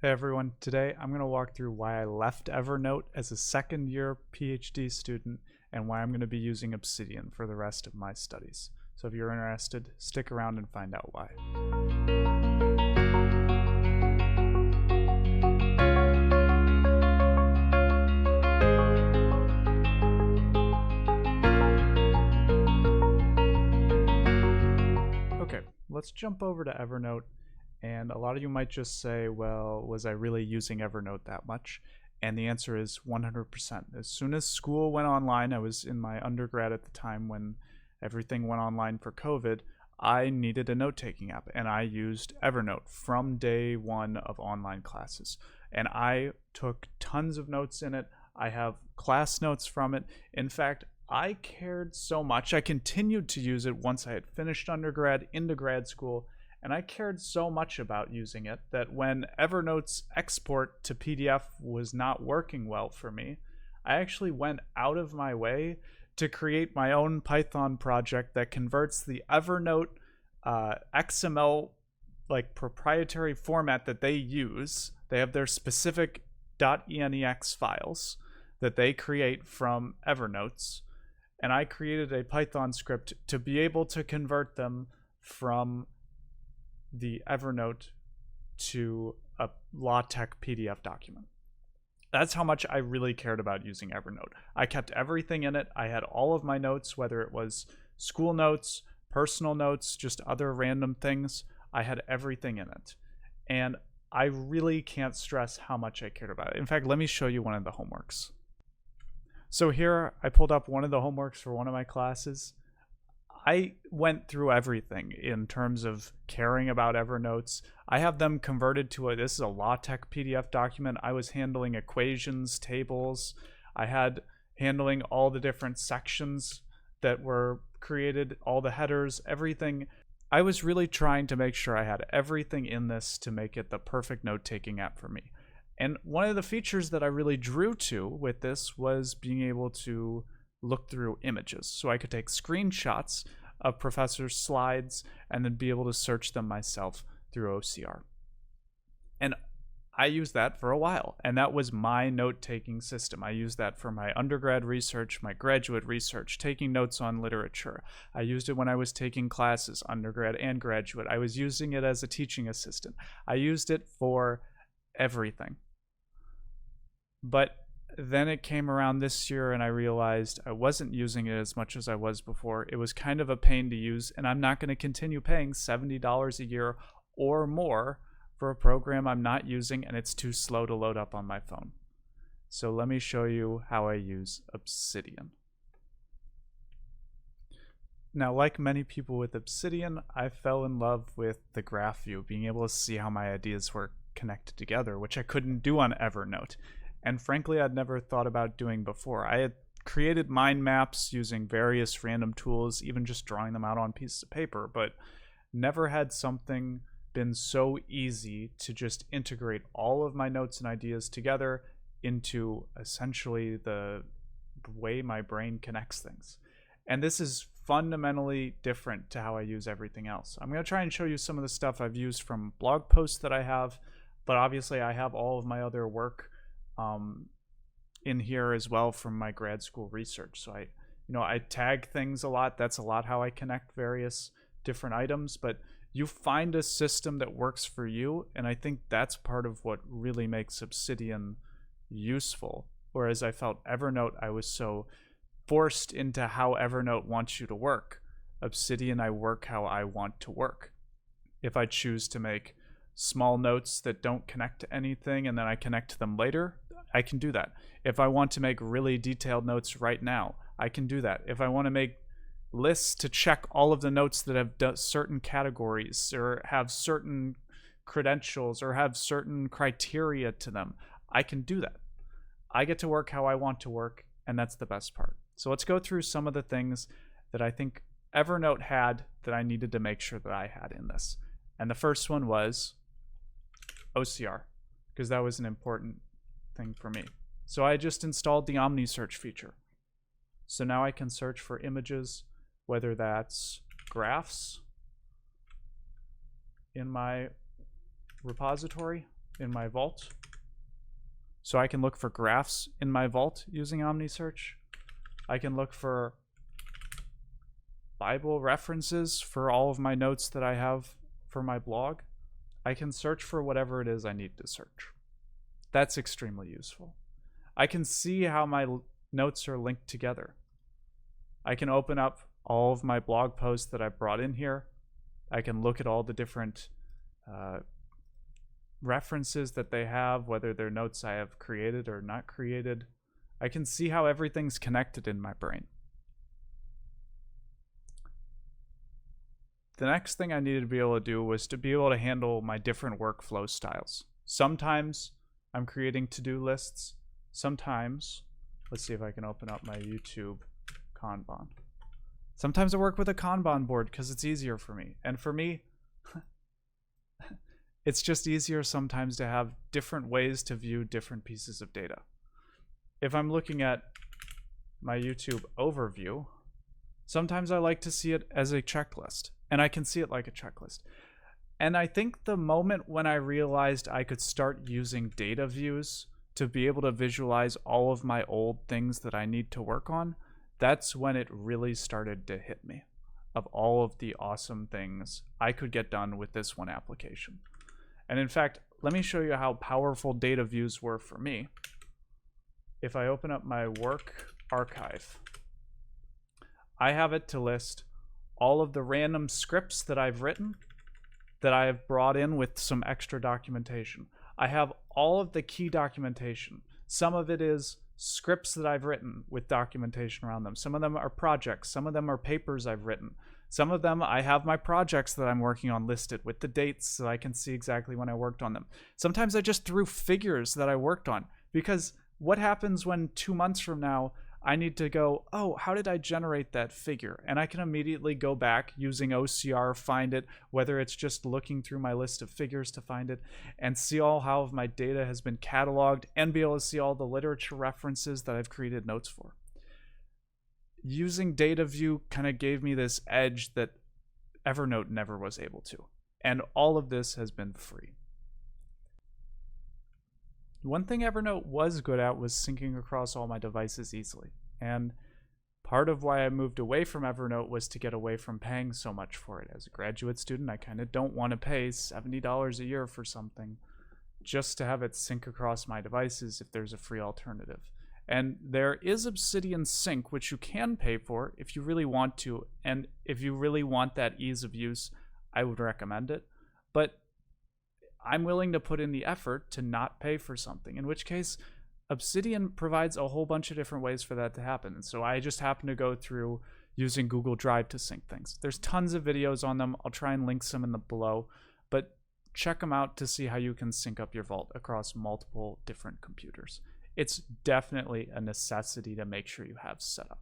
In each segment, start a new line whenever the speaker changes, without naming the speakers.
Hey everyone, today I'm going to walk through why I left Evernote as a second year PhD student and why I'm going to be using Obsidian for the rest of my studies. So if you're interested, stick around and find out why. Okay, let's jump over to Evernote. And a lot of you might just say, well, was I really using Evernote that much? And the answer is 100%. As soon as school went online, I was in my undergrad at the time when everything went online for COVID, I needed a note-taking app, and I used Evernote from day one of online classes. And I took tons of notes in it. I have class notes from it. In fact, I cared so much. I continued to use it once I had finished undergrad into grad school, and I cared so much about using it that when Evernote's export to PDF was not working well for me, I actually went out of my way to create my own Python project that converts the Evernote XML like proprietary format that they use. They have their specific .enix files that they create from Evernotes, and I created a Python script to be able to convert them from the Evernote to a LaTeX PDF document. That's how much I really cared about using Evernote. I kept everything in it. I had all of my notes, whether it was school notes, personal notes, just other random things. I had everything in it. And I really can't stress how much I cared about it. In fact, let me show you one of the homeworks. So here I pulled up one of the homeworks for one of my classes. I went through everything in terms of caring about Evernotes. I have them converted to this is a LaTeX PDF document. I was handling equations, tables. I had handling all the different sections that were created, all the headers, everything. I was really trying to make sure I had everything in this to make it the perfect note-taking app for me. And one of the features that I really drew to with this was being able to look through images. So I could take screenshots of professors' slides and then be able to search them myself through OCR. And I used that for a while, and that was my note-taking system. I used that for my undergrad research, my graduate research, taking notes on literature. I used it when I was taking classes, undergrad and graduate. I was using it as a teaching assistant. I used it for everything. But then it came around this year and I realized I wasn't using it as much as I was before. It was kind of a pain to use, and I'm not going to continue paying $70 a year or more for a program I'm not using and it's too slow to load up on my phone. So let me show you how I use Obsidian. Now, like many people with Obsidian, I fell in love with the graph view, being able to see how my ideas were connected together, which I couldn't do on Evernote. And frankly, I'd never thought about doing before. I had created mind maps using various random tools, even just drawing them out on pieces of paper, but never had something been so easy to just integrate all of my notes and ideas together into essentially the way my brain connects things. And this is fundamentally different to how I use everything else. I'm going to try and show you some of the stuff I've used from blog posts that I have, but obviously I have all of my other work in here as well from my grad school research. So I tag things a lot. That's a lot how I connect various different items, but you find a system that works for you. And I think that's part of what really makes Obsidian useful. Whereas I felt Evernote, I was so forced into how Evernote wants you to work. Obsidian, I work how I want to work. If I choose to make small notes that don't connect to anything and then I connect to them later, I can do that. If I want to make really detailed notes right now, I can do that. If I want to make lists to check all of the notes that have certain categories or have certain credentials or have certain criteria to them, I can do that. I get to work how I want to work, and that's the best part. So let's go through some of the things that I think Evernote had that I needed to make sure that I had in this. And the first one was OCR, because that was an important thing for me. So I just installed the OmniSearch feature. So now I can search for images, whether that's graphs in my repository in my vault. So I can look for graphs in my vault using OmniSearch. I can look for Bible references for all of my notes that I have for my blog. I can search for whatever it is I need to search. That's extremely useful. I can see how my notes are linked together. I can open up all of my blog posts that I've brought in here. I can look at all the different references that they have, whether they're notes I have created or not created. I can see how everything's connected in my brain. The next thing I needed to be able to do was to be able to handle my different workflow styles. Sometimes I'm creating to-do lists. Sometimes, let's see if I can open up my YouTube Kanban. Sometimes I work with a Kanban board because it's easier for me. And for me, it's just easier sometimes to have different ways to view different pieces of data. If I'm looking at my YouTube overview, sometimes I like to see it as a checklist, and I can see it like a checklist. And I think the moment when I realized I could start using data views to be able to visualize all of my old things that I need to work on, that's when it really started to hit me of all of the awesome things I could get done with this one application. And in fact, let me show you how powerful data views were for me. If I open up my work archive, I have it to list all of the random scripts that I've written that I have brought in with some extra documentation. I have all of the key documentation. Some of it is scripts that I've written with documentation around them. Some of them are projects. Some of them are papers I've written. Some of them I have my projects that I'm working on listed with the dates so I can see exactly when I worked on them. Sometimes I just threw figures that I worked on, because what happens when 2 months from now I need to go, oh, how did I generate that figure? And I can immediately go back using OCR, find it, whether it's just looking through my list of figures to find it, and see all how my data has been cataloged, and be able to see all the literature references that I've created notes for. Using data view kind of gave me this edge that Evernote never was able to. And all of this has been free. One thing Evernote was good at was syncing across all my devices easily. And part of why I moved away from Evernote was to get away from paying so much for it. As a graduate student, I kind of don't want to pay $70 a year for something just to have it sync across my devices if there's a free alternative. And there is Obsidian Sync, which you can pay for if you really want to. And if you really want that ease of use, I would recommend it. But I'm willing to put in the effort to not pay for something, in which case Obsidian provides a whole bunch of different ways for that to happen. And so I just happen to go through using Google Drive to sync things. There's tons of videos on them. I'll try and link some in the below, but check them out to see how you can sync up your vault across multiple different computers. It's definitely a necessity to make sure you have set up.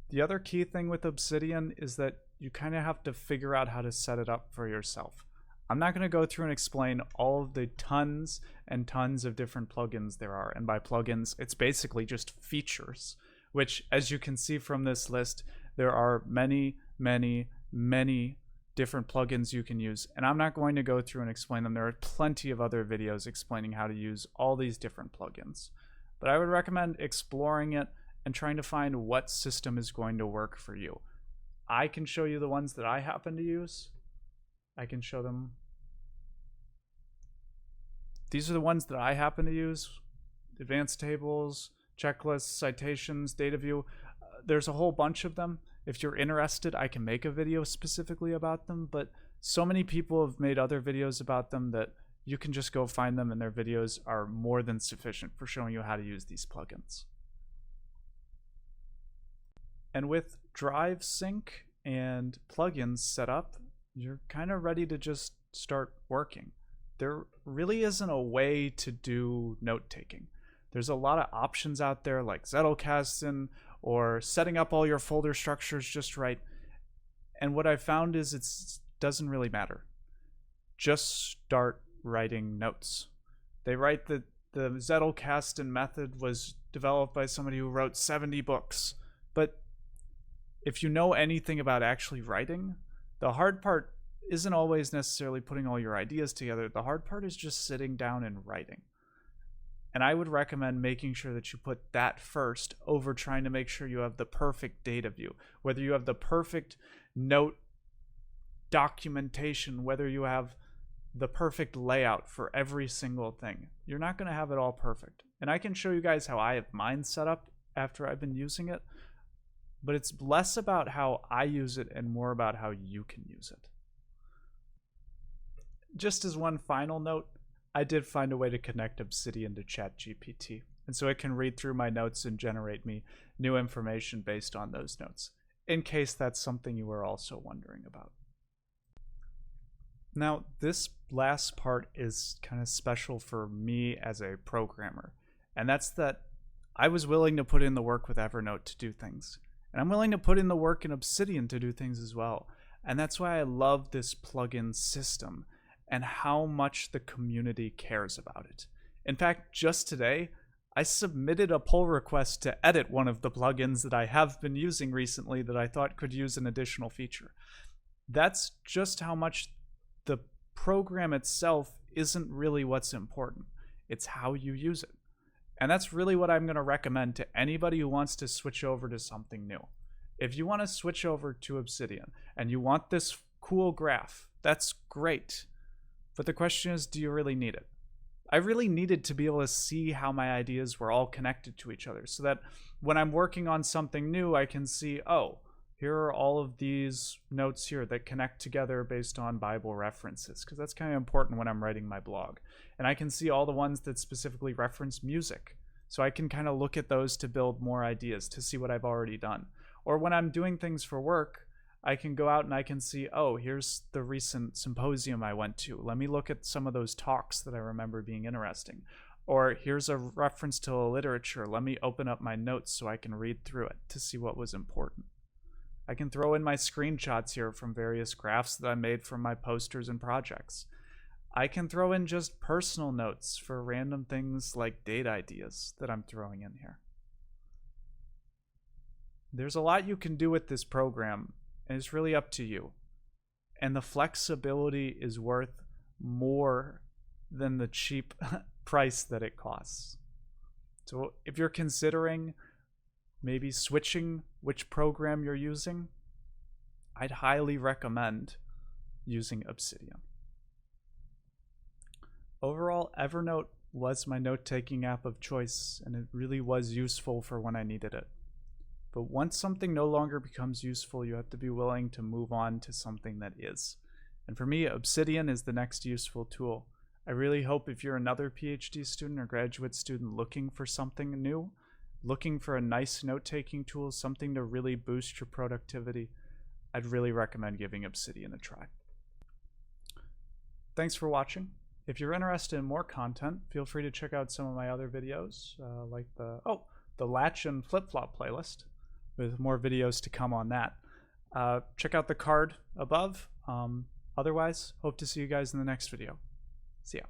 The other key thing with Obsidian is that you kind of have to figure out how to set it up for yourself. I'm not going to go through and explain all of the tons and tons of different plugins there are. And by plugins, it's basically just features, which, as you can see from this list, there are many, many, many different plugins you can use. And I'm not going to go through and explain them. There are plenty of other videos explaining how to use all these different plugins. But I would recommend exploring it and trying to find what system is going to work for you. I can show you the ones that I happen to use. I can show them. These are the ones that I happen to use. Advanced tables, checklists, citations, data view. There's a whole bunch of them. If you're interested, I can make a video specifically about them, but so many people have made other videos about them that you can just go find them, and their videos are more than sufficient for showing you how to use these plugins. And with Drive Sync and plugins set up, you're kind of ready to just start working. There really isn't a way to do note-taking. There's a lot of options out there like Zettelkasten or setting up all your folder structures just right. And what I found is it doesn't really matter. Just start writing notes. They write that the Zettelkasten method was developed by somebody who wrote 70 books. But if you know anything about actually writing, the hard part isn't always necessarily putting all your ideas together. The hard part is just sitting down and writing. And I would recommend making sure that you put that first over trying to make sure you have the perfect data view, whether you have the perfect note documentation, whether you have the perfect layout for every single thing. You're not going to have it all perfect. And I can show you guys how I have mine set up after I've been using it, but it's less about how I use it and more about how you can use it. Just as one final note, I did find a way to connect Obsidian to ChatGPT, and so it can read through my notes and generate me new information based on those notes, in case that's something you were also wondering about. Now, this last part is kind of special for me as a programmer, and that's that I was willing to put in the work with Evernote to do things, and I'm willing to put in the work in Obsidian to do things as well, and that's why I love this plugin system and how much the community cares about it. In fact, just today, I submitted a pull request to edit one of the plugins that I have been using recently that I thought could use an additional feature. That's just how much the program itself isn't really what's important. It's how you use it. And that's really what I'm going to recommend to anybody who wants to switch over to something new. If you want to switch over to Obsidian and you want this cool graph, that's great. But the question is, do you really need it? I really needed to be able to see how my ideas were all connected to each other so that when I'm working on something new, I can see, oh, here are all of these notes here that connect together based on Bible references, because that's kind of important when I'm writing my blog. And I can see all the ones that specifically reference music. So I can kind of look at those to build more ideas, to see what I've already done. Or when I'm doing things for work, I can go out and I can see, oh, here's the recent symposium I went to. Let me look at some of those talks that I remember being interesting. Or here's a reference to a literature. Let me open up my notes so I can read through it to see what was important. I can throw in my screenshots here from various graphs that I made from my posters and projects. I can throw in just personal notes for random things like date ideas that I'm throwing in here. There's a lot you can do with this program, and it's really up to you. And the flexibility is worth more than the cheap price that it costs. So if you're considering maybe switching which program you're using, I'd highly recommend using Obsidian. Overall, Evernote was my note-taking app of choice, and it really was useful for when I needed it. But once something no longer becomes useful, you have to be willing to move on to something that is. And for me, Obsidian is the next useful tool. I really hope if you're another PhD student or graduate student looking for something new, looking for a nice note-taking tool, something to really boost your productivity, I'd really recommend giving Obsidian a try. Thanks for watching. If you're interested in more content, feel free to check out some of my other videos, like the Latch and Flip-Flop playlist, with more videos to come on that. Check out the card above. Otherwise, hope to see you guys in the next video. See ya.